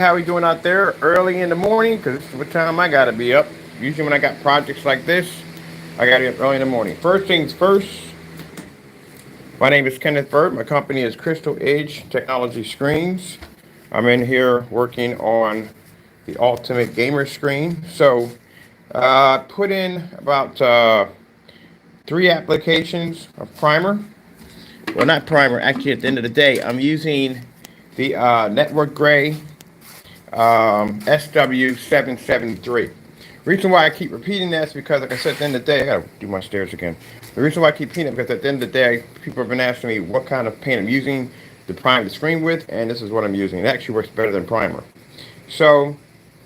How we doing out there early in the morning? Because this is what time I gotta be up. Usually when I got projects like this, I gotta be up early in the morning. First things first, my name is Kenneth Bird. My company is Crystal Edge Technology Screens. I'm in here working on the Ultimate Gamer Screen. So, put in about three applications of primer. Well, not primer. Actually, at the end of the day, I'm using the Network Gray SW773. Reason why I keep repeating that is because, like I said, at the end of the day, I gotta do my stairs again. The reason why I keep repeating it because at the end of the day, people have been asking me what kind of paint I'm using to prime the screen with, and this is what I'm using. It actually works better than primer. So,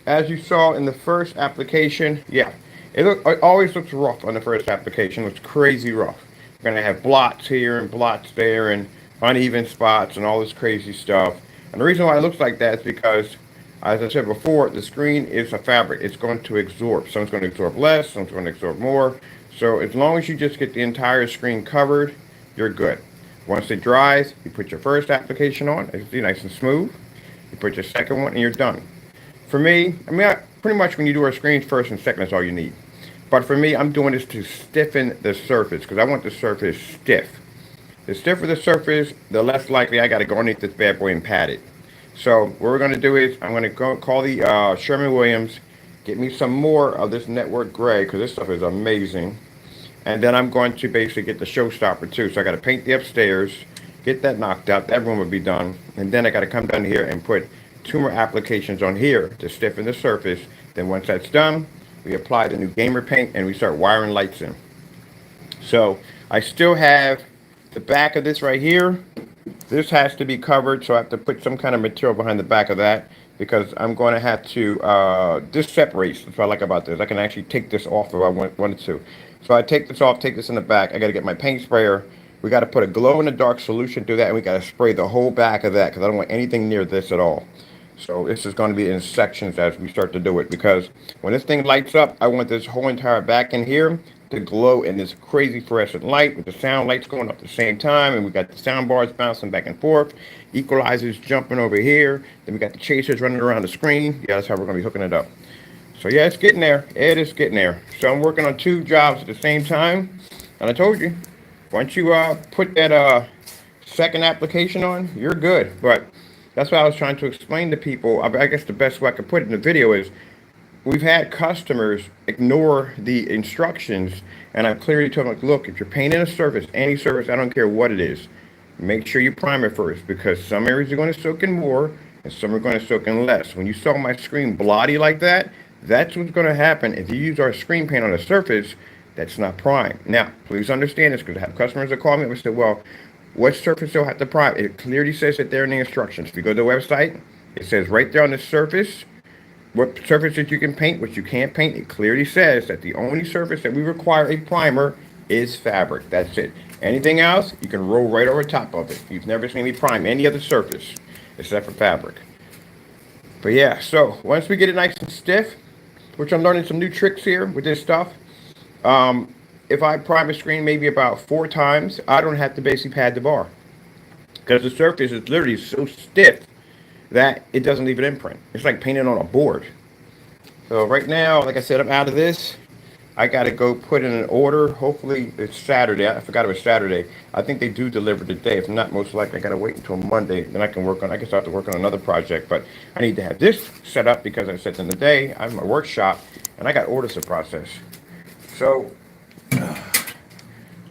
as you saw in the first application, yeah, it always looks rough on the first application. It's crazy rough. You're gonna have blots here and blots there and uneven spots and all this crazy stuff. And the reason why it looks like that is because, as I said before, the screen is a fabric. It's going to absorb. Some's going to absorb less, some's going to absorb more. So as long as you just get the entire screen covered, you're good. Once it dries, you put your first application on. It's nice and smooth. You put your second one and you're done. For me, pretty much when you do our screens first and second, that's all you need. But for me, I'm doing this to stiffen the surface because I want the surface stiff. The stiffer the surface, the less likely I got to go underneath this bad boy and pat it. So what we're going to do is I'm going to go call the Sherwin-Williams, get me some more of this Network Gray because this stuff is amazing. And then I'm going to basically get the showstopper too. So I got to paint the upstairs, get that knocked out. That room will be done. And then I got to come down here and put two more applications on here to stiffen the surface. Then once that's done, we apply the new gamer paint and we start wiring lights in. So I still have the back of this right here. This has to be covered, so I have to put some kind of material behind the back of that because I'm going to have to, this separates. That's what I like about this. I can actually take this off if I wanted to. So I take this off, take this in the back. I got to get my paint sprayer. We got to put a glow-in-the-dark solution through that, and we got to spray the whole back of that because I don't want anything near this at all. So this is going to be in sections as we start to do it because when this thing lights up, I want this whole entire back in here to glow in this crazy fluorescent light with the sound lights going up at the same time, and we got the sound bars bouncing back and forth, equalizers jumping over here, then we got the chasers running around the screen. Yeah, that's how we're going to be hooking it up. So yeah, it's getting there. It is getting there. So I'm working on two jobs at the same time, and I told you, once you put that second application on, you're good. But that's what I was trying to explain to people. I guess the best way I could put it in the video is we've had customers ignore the instructions, and I clearly told them, like, look, if you're painting a surface, any surface, I don't care what it is, make sure you prime it first because some areas are going to soak in more and some are going to soak in less. When you saw my screen blotty like that, that's what's going to happen if you use our screen paint on a surface that's not primed. Now, please understand this because I have customers that call me and say, well, what surface do I have to prime? It clearly says it there in the instructions. If you go to the website, it says right there on the surface what surface that you can paint, what you can't paint. It clearly says that the only surface that we require a primer is fabric. That's it. Anything else, you can roll right over top of it. You've never seen me prime any other surface except for fabric. But yeah, so once we get it nice and stiff, which I'm learning some new tricks here with this stuff. If I prime a screen maybe about 4 times, I don't have to basically pad the bar because the surface is literally so stiff that it doesn't leave an imprint. It's like painting on a board. So right now, like I said, I'm out of this. I got to go put in an order. Hopefully it's Saturday. I forgot it was Saturday. I think they do deliver today. If not, most likely I got to wait until Monday. Then I can start to work on another project. But I need to have this set up because I said in the day, I have my workshop and I got orders to process. So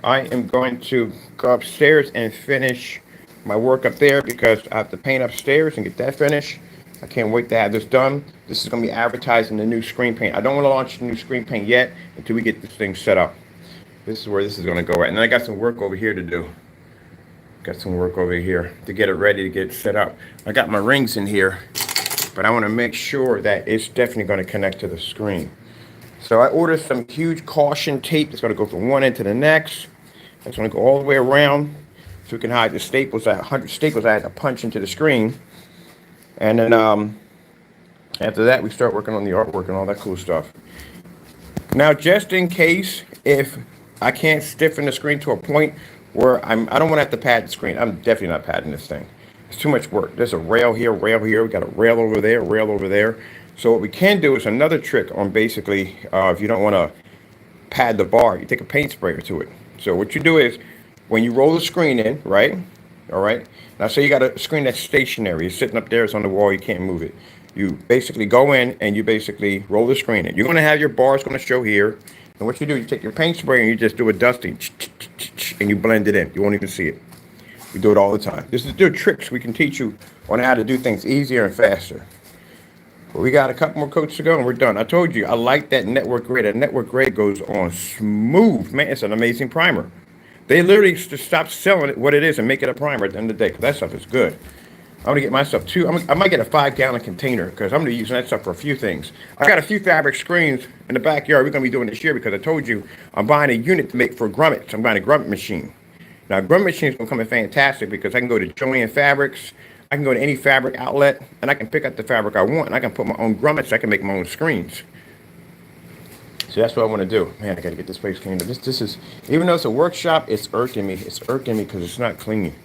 I am going to go upstairs and finish my work up there because I have to paint upstairs and get that finished. I can't wait to have this done. This is going to be advertising the new screen paint. I don't want to launch the new screen paint yet until we get this thing set up. This is where this is going to go at. And then I got some work over here to do. Got some work over here to get it ready to get set up. I got my rings in here, but I want to make sure that it's definitely going to connect to the screen. So I ordered some huge caution tape that's going to go from one end to the next. That's going to go all the way around so we can hide the staples. 100 staples I had to punch into the screen. And then after that, we start working on the artwork and all that cool stuff. Now, just in case if I can't stiffen the screen to a point where I don't want to have to pad the screen. I'm definitely not padding this thing. It's too much work. There's a rail here, rail here. We got a rail over there, rail over there. So what we can do is another trick on basically, if you don't want to pad the bar, you take a paint sprayer to it. So what you do is when you roll the screen in, right? All right. Now say you got a screen that's stationary. It's sitting up there. It's on the wall. You can't move it. You basically go in and you basically roll the screen in. You're going to have your bars going to show here. And what you do, you take your paint sprayer and you just do a dusting and you blend it in. You won't even see it. We do it all the time. This is the tricks we can teach you on how to do things easier and faster. But we got a couple more coats to go and we're done. I told you, I like that network gray. That network gray goes on smooth. Man, it's an amazing primer. They literally just stop selling it what it is and make it a primer at the end of the day because that stuff is good. I'm going to get myself two. I might get a 5-gallon container because I'm going to be using that stuff for a few things. I got a few fabric screens in the backyard we're going to be doing this year because I told you I'm buying a unit to make for grummets. I'm buying a grummet machine. Now, grummet machine is going to come in fantastic because I can go to Joann Fabrics. I can go to any fabric outlet and I can pick up the fabric I want and I can put my own grummets. I can make my own screens. So that's what I want to do. Man, I got to get this place cleaned up. This is, even though it's a workshop, it's irking me. It's irking me because it's not clean.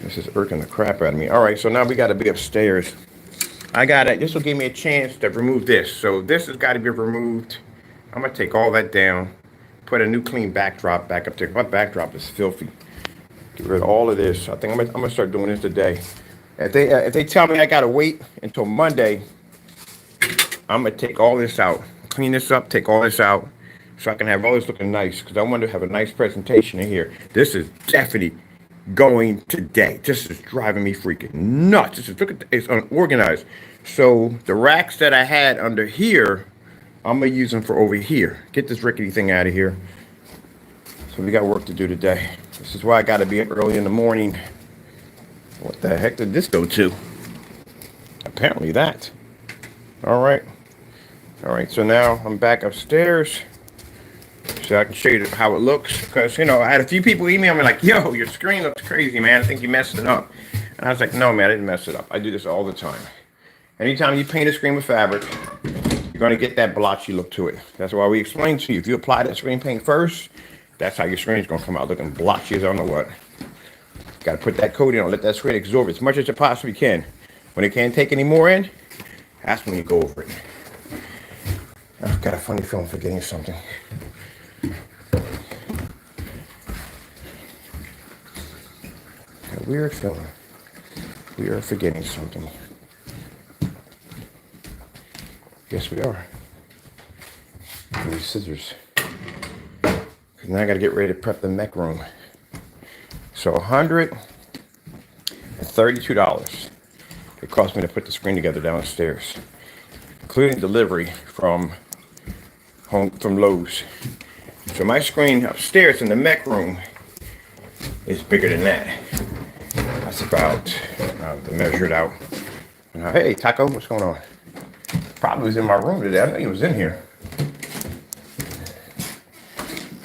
This is irking the crap out of me. All right, so now we got to be upstairs. I got it. This will give me a chance to remove this. So this has got to be removed. I'm going to take all that down, put a new clean backdrop back up there. My backdrop is filthy. Get rid of all of this. I think I'm gonna start doing this today. If they tell me I gotta wait until Monday, I'm gonna take all this out, clean this up, take all this out, so I can have all this looking nice. Because I want to have a nice presentation in here. This is definitely going today. This is driving me freaking nuts. This is look at it's unorganized. So the racks that I had under here, I'm gonna use them for over here. Get this rickety thing out of here. So we got work to do today. This is why I got to be up early in the morning. What the heck did this go to? Apparently that. All right. All right. So now I'm back upstairs so I can show you how it looks. Because, you know, I had a few people email me like, yo, your screen looks crazy, man. I think you messed it up. And I was like, no, man, I didn't mess it up. I do this all the time. Anytime you paint a screen with fabric, you're going to get that blotchy look to it. That's why we explained to you. If you apply that screen paint first, that's how your screen's gonna come out looking blotchy as I don't know what. Gotta put that coating on, let that screen absorb as much as it possibly can. When it can't take any more in, that's when you go over it. I've got a funny feeling forgetting something. A weird feeling. We are forgetting something. Yes, we are. These scissors. Now I got to get ready to prep the mech room. So $132 it cost me to put the screen together downstairs, including delivery from Lowe's. So my screen upstairs in the mech room is bigger than that. That's about, to measure it out. Now, hey, Taco, what's going on? Probably was in my room today. I know he was in here.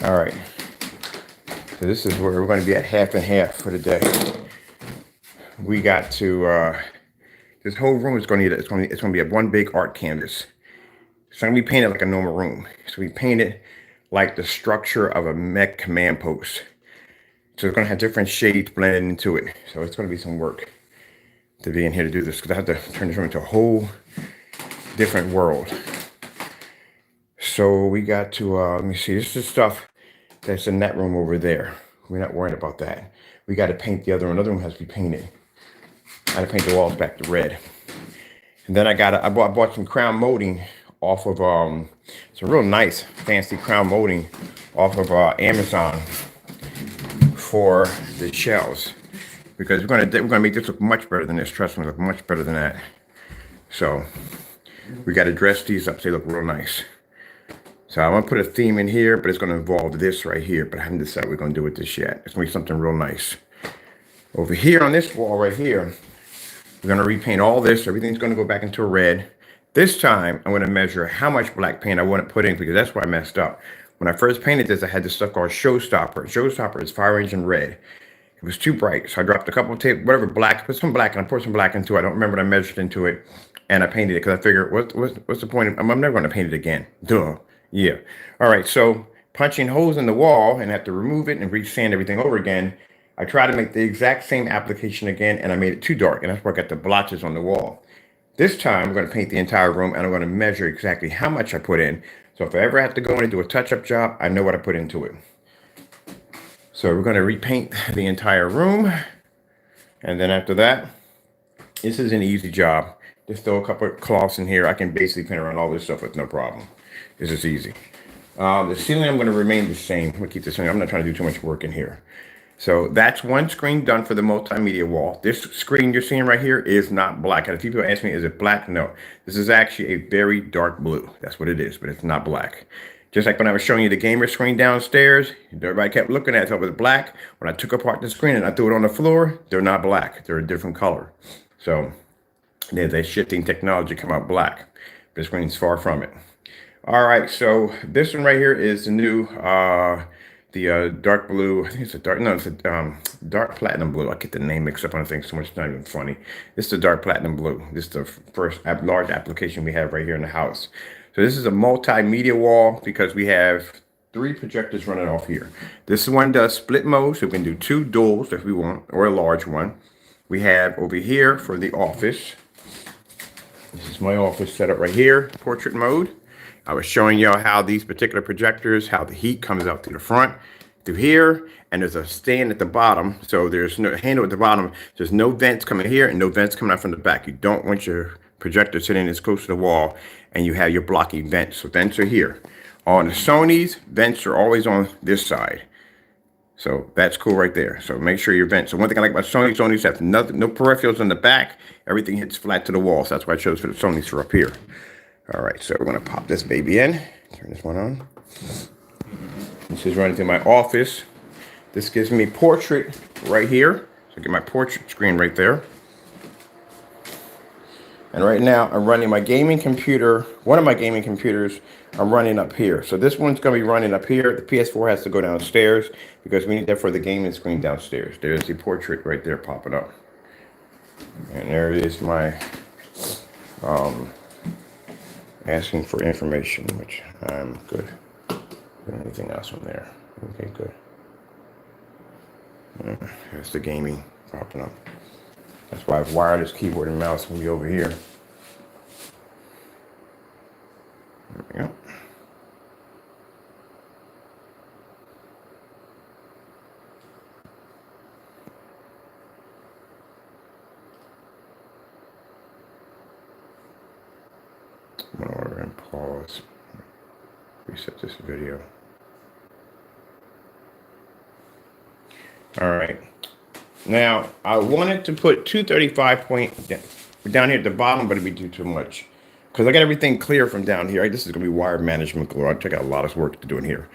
All right, so this is where we're going to be at half and half for the day. We got to, this whole room is going to need, it's going to be a one big art canvas. It's going to be painted like a normal room. So we painted like the structure of a mech command post. So it's going to have different shades blended into it. So it's going to be some work to be in here to do this because I have to turn this room into a whole different world. So we got to, let me see, this is stuff that's in that room over there. We're not worried about that. We got to paint the other one. Another room has to be painted. I got to paint the walls back to red. And then I bought some crown molding off of, some real nice fancy crown molding off of Amazon for the shells. Because we're gonna make this look much better than this. Trust me, look much better than that. So we got to dress these up so they look real nice. So I'm gonna put a theme in here, but it's gonna involve this right here. But I haven't decided what we're gonna do with this yet. It's gonna be something real nice. Over here on this wall right here, we're gonna repaint all this. Everything's gonna go back into a red. This time, I'm gonna measure how much black paint I want to put in because that's where I messed up. When I first painted this, I had this stuff called Showstopper. Showstopper is fire engine red. It was too bright, so I dropped a couple of tape, whatever black, put some black, and I poured some black into it. I don't remember what I measured into it, and I painted it because I figured, what's the point? I'm never gonna paint it again. Duh. Yeah. All right. So punching holes in the wall and have to remove it and re-sand everything over again. I tried to make the exact same application again, and I made it too dark, and that's where I got the blotches on the wall. This time, I'm going to paint the entire room, and I'm going to measure exactly how much I put in. So if I ever have to go in and do a touch-up job, I know what I put into it. So we're going to repaint the entire room, and then after that, this is an easy job. Just throw a couple of cloths in here. I can basically paint around all this stuff with no problem. This is easy. The ceiling, I'm going to remain the same. I'm going to keep the ceiling. I'm not trying to do too much work in here. So that's one screen done for the multimedia wall. This screen you're seeing right here is not black. And if people ask me, is it black? No. This is actually a very dark blue. That's what it is, but it's not black. Just like when I was showing you the gamer screen downstairs, everybody kept looking at it, so it was black. When I took apart the screen and I threw it on the floor, they're not black. They're a different color. So there's a shifting technology come out black. The screen's far from it. All right, so this one right here is the new dark blue. I think it's a dark. No, it's a dark platinum blue. I get the name mixed up on things so much. It's not even funny. This is the dark platinum blue. This is the first large application we have right here in the house. So this is a multimedia wall because we have 3 projectors running off here. This one does split mode, so we can do 2 duals if we want, or a large one. We have over here for the office. This is my office setup right here, portrait mode. I was showing y'all how these particular projectors, how the heat comes out through the front, through here, and there's a stand at the bottom. So there's no handle at the bottom. There's no vents coming here and no vents coming out from the back. You don't want your projector sitting as close to the wall and you have your blocking vents. So vents are here. On the Sony's, vents are always on this side. So that's cool right there. So make sure your vents. So one thing I like about Sony's have no peripherals in the back. Everything hits flat to the wall. So that's why I chose for the Sony's for up here. All right, so we're gonna pop this baby in. Turn this one on. This is running through my office. This gives me portrait right here. So I get my portrait screen right there. And right now I'm running my gaming computer. One of my gaming computers I'm running up here. So this one's gonna be running up here. The PS4 has to go downstairs because we need that for the gaming screen downstairs. There's the portrait right there popping up. And there is my asking for information, which I'm good. Anything else from there? Okay, good. There's the gaming popping up. That's why I've wired this keyboard and mouse will be over here. There we go. I'm gonna order and pause. Reset this video. All right. Now I wanted to put 235 point down here at the bottom, but it'd be too much because I got everything clear from down here. Right? This is gonna be wire management glue. I check out a lot of work to do in here.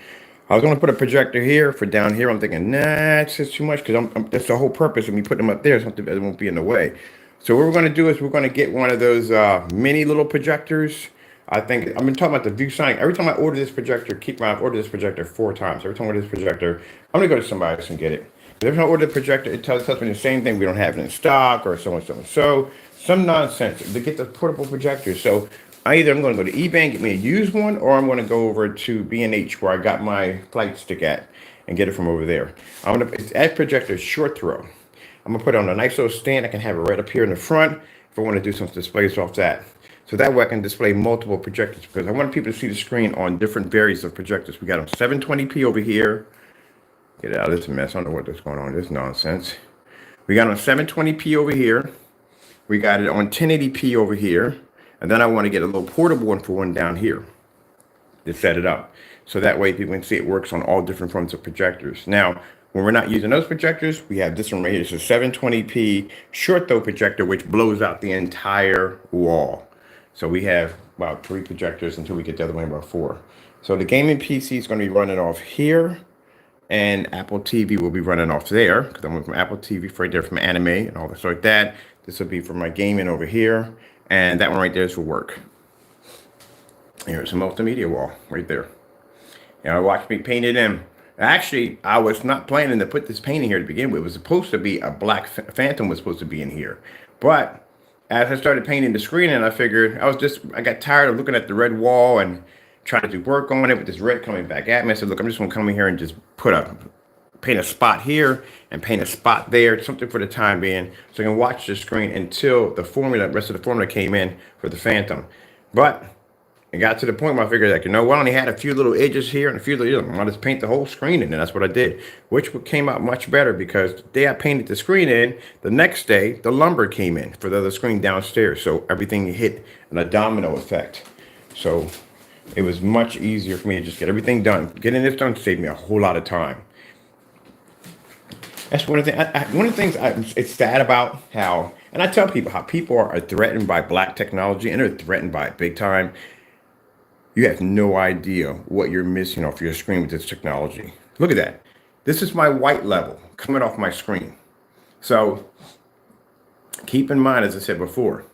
I was gonna put a projector here for down here. I'm thinking, nah, it's just too much because that's the whole purpose of me putting them up there. Something that won't be in the way. So what we're going to do is we're going to get one of those mini little projectors. I think I've been talking about the ViewSonic. Every time I order this projector, keep in mind I've ordered this projector 4 times. Every time I order this projector, I'm going to go to somebody else and get it. Every time I order the projector, it tells me the same thing. We don't have it in stock or so and so and so. Some nonsense to get the portable projector. So I'm going to go to eBay and get me a used one, or I'm going to go over to B&H where I got my flight stick at and get it from over there. That projector is short throw. I'm gonna put it on a nice little stand. I can have it right up here in the front if I want to do some displays off that. So that way I can display multiple projectors because I want people to see the screen on different variants of projectors. We got them 720p over here. Get out of this mess. I don't know what's going on. This nonsense. We got on 720p over here. We got it on 1080p over here. And then I want to get a little portable one for one down here to set it up. So that way people can see it works on all different forms of projectors. Now, when we're not using those projectors, we have this one right here. It's a 720p short throw projector, which blows out the entire wall. So we have about 3 projectors until we get the other one, about 4. So the gaming PC is going to be running off here, and Apple TV will be running off there because I'm going from Apple TV right there from anime and all this like that. This will be for my gaming over here, and that one right there is for work. Here's a multimedia wall right there. Watch me paint it in. Actually, I was not planning to put this painting here to begin with. It was supposed to be a black Phantom was supposed to be in here. But as I started painting the screen and I figured I got tired of looking at the red wall and trying to do work on it with this red coming back at me. I said, look, I'm just going to come in here and just put a paint a spot here and paint a spot there, something for the time being, so I can watch the screen until the rest of the formula came in for the Phantom. But it got to the point where I figured, like, I only had a few little edges here and a few little, I'll just paint the whole screen in, and that's what I did, which came out much better because the day I painted the screen in, the next day, the lumber came in for the other screen downstairs, so everything hit in a domino effect. So it was much easier for me to just get everything done. Getting this done saved me a whole lot of time. That's one of the things it's sad about how, and I tell people how people are threatened by black technology, and they're threatened by it big time. You have no idea what you're missing off your screen with this technology. Look at that. This is my white level coming off my screen. So keep in mind, as I said before,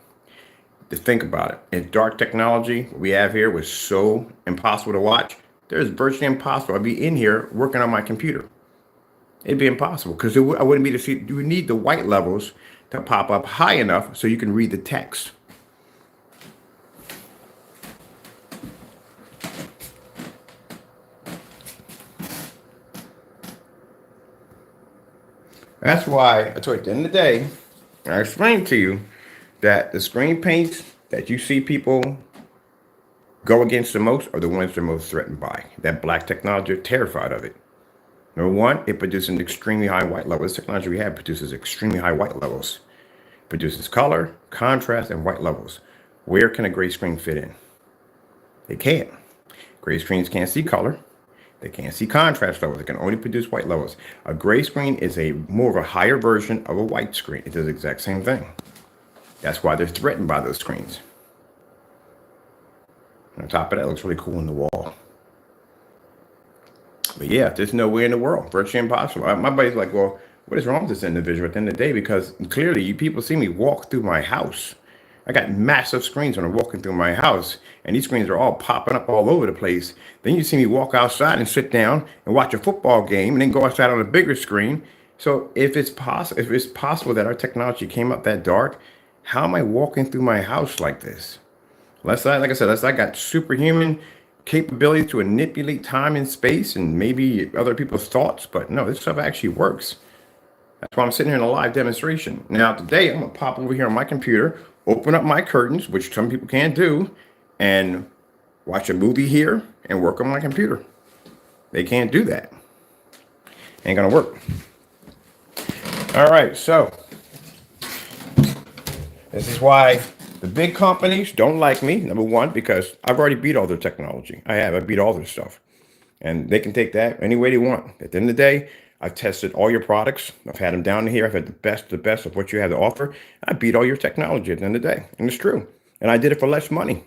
to think about it. In dark technology, what we have here was so impossible to watch. There's virtually impossible. I'd be in here working on my computer. It'd be impossible because I wouldn't be to see. You would need the white levels to pop up high enough so you can read the text. That's why I told you at the end of the day, I explained to you that the screen paints that you see people go against the most are the ones they're most threatened by. That black technology, are terrified of it. Number one, it produces an extremely high white level. This technology we have produces extremely high white levels. It produces color, contrast, and white levels. Where can a gray screen fit in? They can't. Gray screens can't see color. They can't see contrast levels. They can only produce white levels. A gray screen is a more of a higher version of a white screen. It does the exact same thing. That's why they're threatened by those screens. And on top of that, it looks really cool on the wall. But yeah, there's no way in the world. Virtually impossible. My buddy's like, well, what is wrong with this individual at the end of the day? Because clearly you people see me walk through my house. I got massive screens when I'm walking through my house, and these screens are all popping up all over the place. Then you see me walk outside and sit down and watch a football game, and then go outside on a bigger screen. So if it's possible that our technology came up that dark, how am I walking through my house like this? Like I said, I got superhuman capability to manipulate time and space and maybe other people's thoughts, but no, this stuff actually works. That's why I'm sitting here in a live demonstration. Now today, I'm gonna pop over here on my computer, open up my curtains, which some people can't do, and watch a movie here and work on my computer. They can't do that. Ain't gonna work. All right, so this is why the big companies don't like me, number one, because I've already beat all their technology. I beat all their stuff. And they can take that any way they want. At the end of the day, I've tested all your products. I've had them down here. I've had the best of what you have to offer. I beat all your technology at the end of the day. And it's true. And I did it for less money.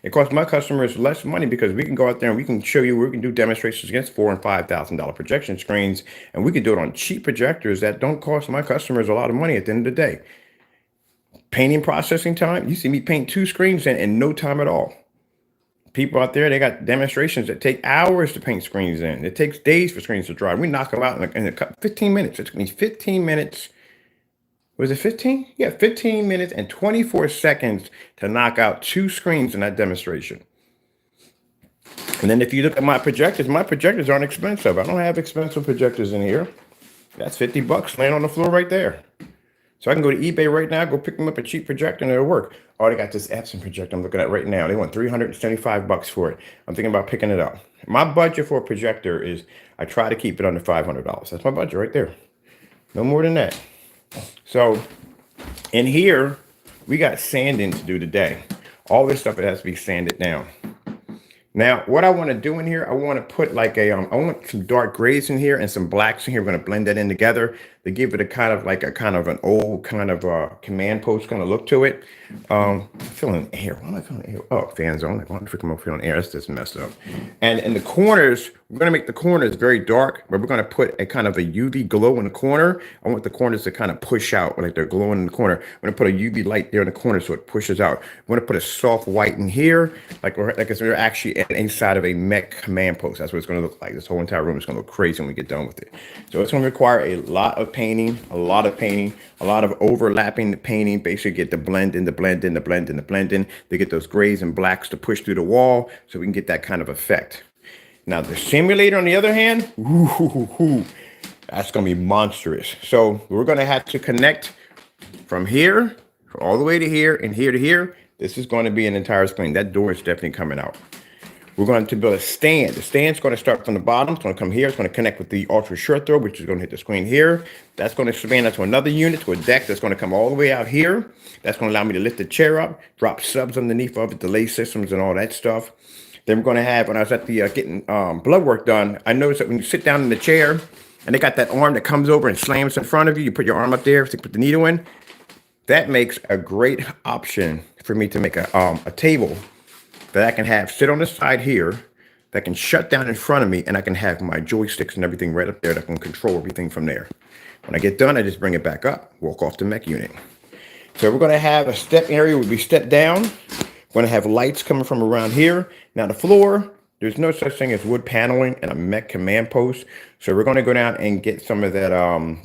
It costs my customers less money because we can go out there and we can show you where we can do demonstrations against $4,000 and $5,000 projection screens. And we can do it on cheap projectors that don't cost my customers a lot of money at the end of the day. Painting processing time, you see me paint 2 screens in no time at all. People out there, they got demonstrations that take hours to paint screens in. It takes days for screens to dry. We knock them out in 15 minutes. It took me 15 minutes. Was it 15? Yeah, 15 minutes and 24 seconds to knock out 2 screens in that demonstration. And then if you look at my projectors aren't expensive. I don't have expensive projectors in here. That's $50 laying on the floor right there. So I can go to eBay right now, go pick them up a cheap projector, and it'll work. Oh, they got this Epson projector I'm looking at right now. They want $375 for it. I'm thinking about picking it up. My budget for a projector is, I try to keep it under $500. That's my budget right there. No more than that. So in here, we got sanding to do today. All this stuff, it has to be sanded down. Now, what I want to do in here, I want to put like I want some dark grays in here and some blacks in here. We're going to blend that in together to give it a kind of an old kind of command post kind of look to it. I'm feeling air. Why am I feeling air? Oh, fans on. Like, why am I freaking feeling air? That's just messed up. And in the corners, we're going to make the corners very dark, but we're going to put a kind of a UV glow in the corner. I want the corners to kind of push out like they're glowing in the corner. I'm going to put a UV light there in the corner so it pushes out. I'm going to put a soft white in here, like we're actually inside of a mech command post. That's what it's going to look like. This whole entire room is going to look crazy when we get done with it. So it's going to require a lot of painting, a lot of overlapping the painting, basically get the blend in, to get those grays and blacks to push through the wall so we can get that kind of effect. Now the simulator, on the other hand, That's going to be monstrous. So we're going to have to connect from here all the way to here and here to here. This is going to be an entire screen. That door is definitely coming out. We're going to build a stand. The stand's going to start from the bottom. It's going to come here. It's going to connect with the ultra short throw, which is going to hit the screen here. That's going to expand out to another unit, to a deck that's going to come all the way out here. That's going to allow me to lift the chair up, drop subs underneath of it, delay systems and all that stuff. Then we're going to have, when I was at the getting blood work done, I noticed that when you sit down in the chair and they got that arm that comes over and slams in front of you, you put your arm up there to put the needle in. That makes a great option for me to make a table that I can have sit on the side here, that can shut down in front of me, and I can have my joysticks and everything right up there that can control everything from there. When I get done, I just bring it back up, walk off the mech unit. So we're going to have a step area where we step down. We're going to have lights coming from around here. Now the floor, there's no such thing as wood paneling and a mech command post. So we're going to go down and get some of that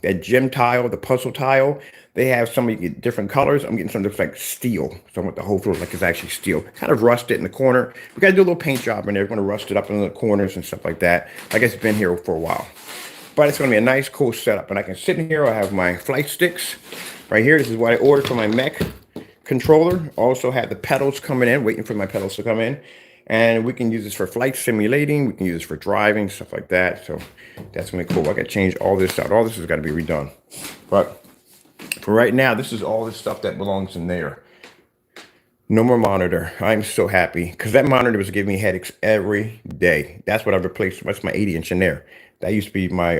that gem tile, the puzzle tile. They have some different colors. I'm getting something that looks like steel. So I want the whole floor like it's actually steel. Kind of rusted in the corner. We got to do a little paint job in there. We're going to rust it up in the corners and stuff like that. I guess it's been here for a while. But it's going to be a nice, cool setup. And I can sit in here. I have my flight sticks right here. This is what I ordered for my mech controller. Also have the pedals coming in, waiting for my pedals to come in. And we can use this for flight simulating. We can use this for driving, stuff like that. So that's going to be cool. I got to change all this out. All this has got to be redone. But for right now, this is all the stuff that belongs in there. No more monitor. I'm so happy because that monitor was giving me headaches every day. That's what I've replaced. That's my 80-inch in there. That used to be my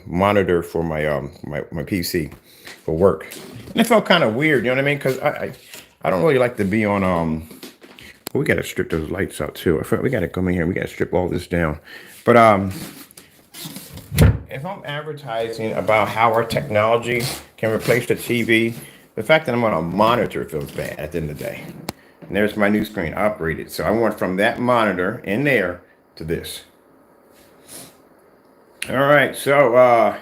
monitor for my PC for work. And it felt kind of weird, you know what I mean? Because I don't really like to be on well, we got to strip those lights out too. I thought we got to come in here. We got to strip all this down. But if I'm advertising about how our technology can replace the TV, the fact that I'm on a monitor feels bad at the end of the day. And there's my new screen operated. So I went from that monitor in there to this. All right, so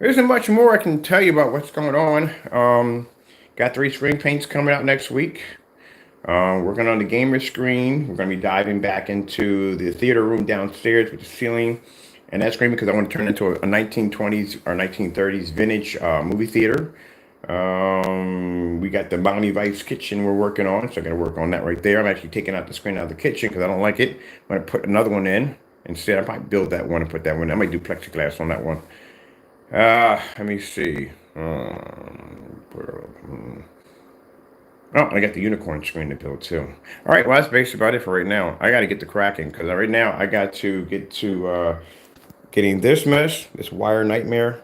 there isn't much more I can tell you about what's going on. Got 3 screen paints coming out next week. Working on the gamer screen. We're going to be diving back into the theater room downstairs with the ceiling and that screen because I want to turn it into a 1920s or 1930s vintage movie theater. We got the Bounty Vice kitchen we're working on, so I'm going to work on that right there. I'm actually taking out the screen out of the kitchen because I don't like it. I'm going to put another one in. Instead, I might build that one and put that one in. I might do plexiglass on that one. Let me see. Oh, I got the unicorn screen to build too. All right, well, that's basically about it for right now. I got to get to cracking because right now I got to get to getting this mess, this wire nightmare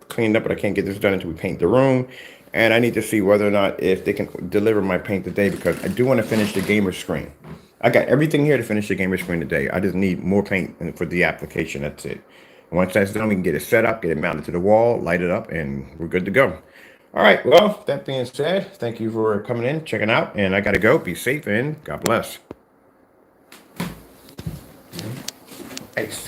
cleaned up, but I can't get this done until we paint the room. And I need to see whether or not if they can deliver my paint today because I do want to finish the gamer screen. I got everything here to finish the gamer screen today. I just need more paint for the application. That's it. Once that's done, we can get it set up, get it mounted to the wall, light it up, and we're good to go. All right, well, that being said, thank you for coming in, checking out, and I got to go. Be safe, and God bless. Nice.